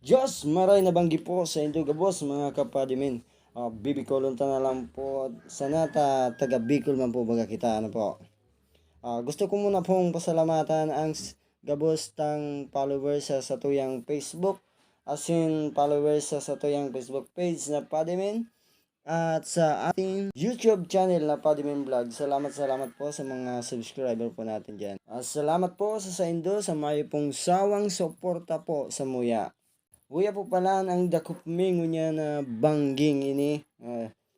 Diyos, maray nabanggi po sa indo gabos mga kapadimin. Bibi kolon na lang po sa nata taga Bicol man po baga kita ano po. Gusto ko muna pong pasalamatan ang gabos tang followers sa satuyang Facebook. As in followers sa satuyang Facebook page na Padimin. At sa ating YouTube channel na Padimin Vlog. Salamat po sa mga subscriber po natin dyan. Salamat po sa indo sa may pong sawang suporta po sa muya. Buya po pala ang dakop mingo niya na bangging ini.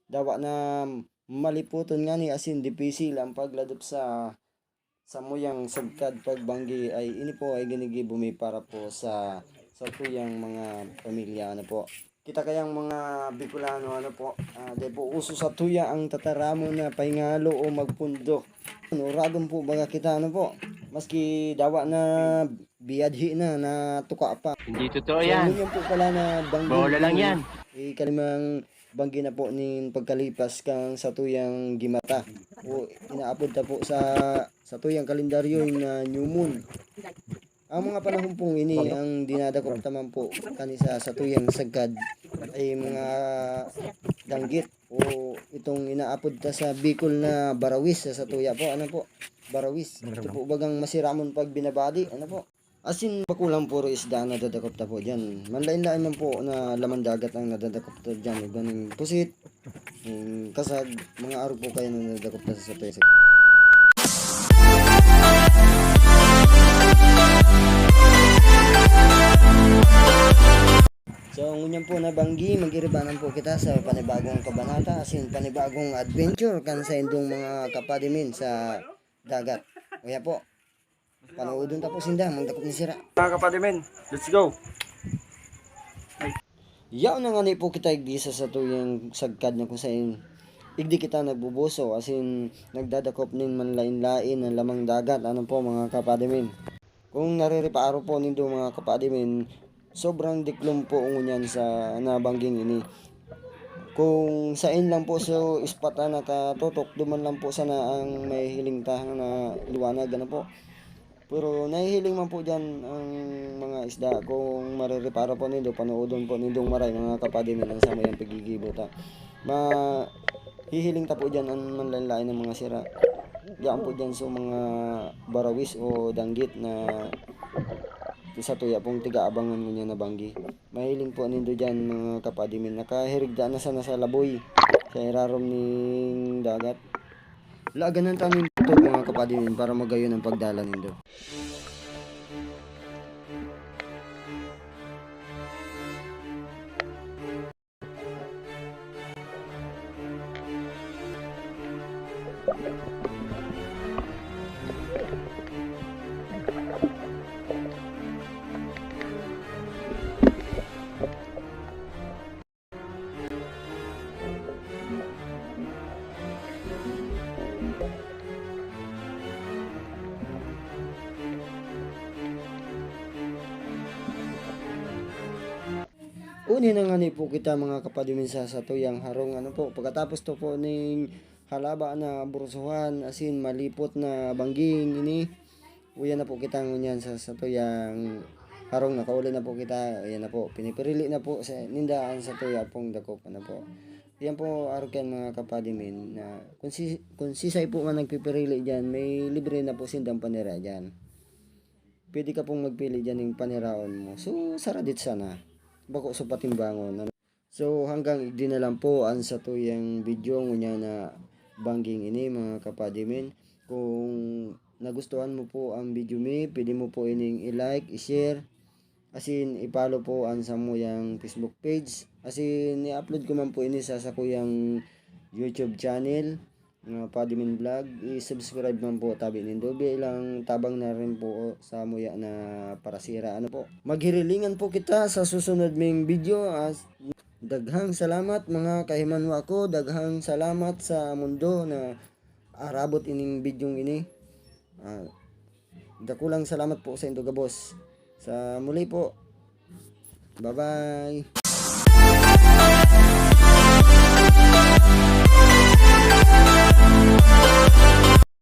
Dawa na maliputon nga ni asin dipisi lang pagladop sa muyang sagkad pagbanggi ay ini po ay ginigibumi para po sa tuyang mga pamilya ano po. Kita kayang mga Bicolano ano po, dahil po uso sa tuya ang tataramo na pahingalo o magpundok. Ragon po baga kita ano po, maski dawa na biyadhi na tuka pa. Hindi totoo So, yan. yun po pala na banggi. Bola lang yan. Kalimang banggi na po nin pagkalipas kang sa tuyang gimata. O inaapod ta po sa tuyang kalendaryo na new moon. Ang mga panahon pong ini ang dinadakop naman po kanisa sa tuyang sagad ay mga danggit o itong inaapod ta sa Bicol na barawis sa tuya po ano po barawis ito po bagang masiramon pag binabadi ano po asin bakulang puro isda na dadakop ta po dyan manlain-lain man po na laman dagat ang nadadakop ta dyan ganing pusit kasag mga araw po kayo na nadadakop ta sa tuya. So, ngunyan po na banggi, mag-iribanan po kita sa panibagong kabanata, asin panibagong adventure kan sa indong mga kapadimin sa dagat. Kaya po, panoodon tapos sinda, magdakop ni sira. Mga kapadimin, let's go! Yaw na nga ni po kita igdisa sa tuyang sagkad na kung saan igdi kita nagbubuso, asin nagdadakop nin manlain-lain ng lamang dagat, ano po mga kapadimin. Kung naririparo po nindo mga kapadimin, sobrang diklom po ngunyan sa nabangging ini. Kung sain lang po so ispat na nakatutok, duman lang po sana ang may hiling tahang na liwanag ano po. Pero nahihiling man po dyan ang mga isda. Kung maririparo po nindo, panoodon po nindong maray mga kapadimin ang sama yung pagigibota. Hihiling ta po dyan ang manlanlain ng mga sira. Diyan po dyan so mga barawis o danggit na sa tuya pong tiga-abangan mo niya na banggi. Mahiling po nindo dyan mga kapadimin. Nakahirigda na sana sa laboy sa irarom ning dagat. Lagan ng tanin ito mga kapadimin para magayon ang pagdala nindo. Unin na nga ni po kita mga kapadimin sa tuyang harong ano po. Pagkatapos to po ning halaba na bursuhan asin malipot na bangging ini. Uyan na po kita ngunyan sa tuyang harong nakauli na po kita. Ayan na po. Pinipirili na po sa nindaan sa tuya pong dakop ano po. Yan po arukan mga kapadimin na kung sisay po man nagpipirili dyan, may libre na po sindang panira dyan. Pwede ka pong magpili dyan ng paniraon mo. So saradit sana. Bako sa patimbangon. So hanggang igdi na lang po ang sa tuyang video ngunya na bangging ini mga kapadimin. Kung nagustuhan mo po ang video mi, pwede mo po ining i-like, i-share, asin i-follow po ang sa muyang Facebook page. Asin i-upload ko man po ini sa kuyang YouTube channel ng Padimin Vlog. I-subscribe man po tabi nindo bilang tabang na rin po sa muya na parasira ano po. Maghirilingan po kita sa susunod ming video. Daghang salamat mga kahimanwa ko. Daghang salamat sa mundo na arabot ining bidyong ini. Dakulang salamat po sa indo gabos. Sa muli po. Bye bye.